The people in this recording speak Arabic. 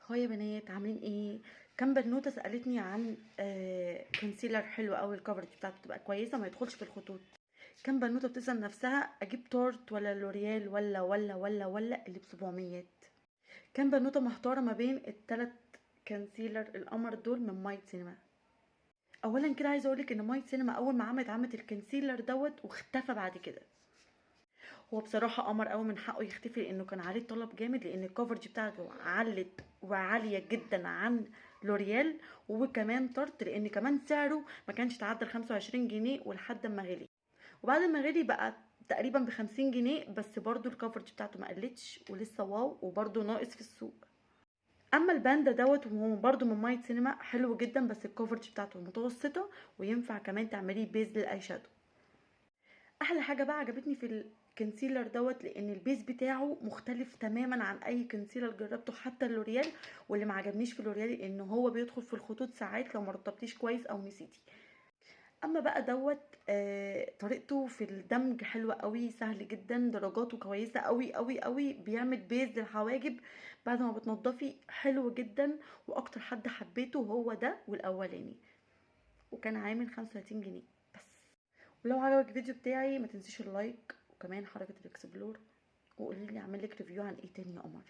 هاي يا بنات، عاملين ايه؟ كام بنوته سالتني عن كونسيلر حلو قوي، الكفرج بتاعته تبقى كويسه ما يدخلش في الخطوط. كام بنوته بتسال نفسها اجيب تورت ولا لوريال ولا اللي ب700. كام بنوته محتاره ما بين التلات كونسيلر القمر دول من مايت سينما. اولا كده عايزه اقولك ان مايت سينما اول ما عملت الكونسيلر دوت واختفى بعد كده. هو بصراحة قمر قوي، من حقه يختفي لانه كان عليه طلب جامد، لان الكفرج بتاعته علت وعالية جدا عن لوريال. وكمان طرت لان كمان سعره ما كانش تعدى 25 جنيه، ولحد ما غلي. وبعد ما غلي بقى تقريبا ب50 جنيه، بس برضو الكفرج بتاعته ما قلتش ولسه واو، وبرضو ناقص في السوق. اما الباندا دوت وهو برضو من مايت سينما حلو جدا، بس الكفرج بتاعته متوسطة، وينفع كمان تعمليه بيز للاي شادو. احلى حاجه بقى عجبتني في الكونسيلر دوت لان البيز بتاعه مختلف تماما عن اي كونسيلر جربته، حتى اللوريال. واللي ما عجبنيش في اللوريال ان هو بيدخل في الخطوط ساعات لو ما رطبتيش كويس او نسيتي. اما بقى دوت طريقته في الدمج حلوه قوي، سهل جدا، درجاته كويسه قوي قوي قوي، بيعمل بيز للحواجب بعد ما بتنضفي، حلو جدا. واكتر حد حبيته هو ده والاولاني، وكان عامل 35 جنيه بس. ولو عجبك الفيديو بتاعي ما تنسيش اللايك، وكمان حركة الاكسبلور، وقولي لي اعمل لك ريفيو عن ايه تاني يا قمر.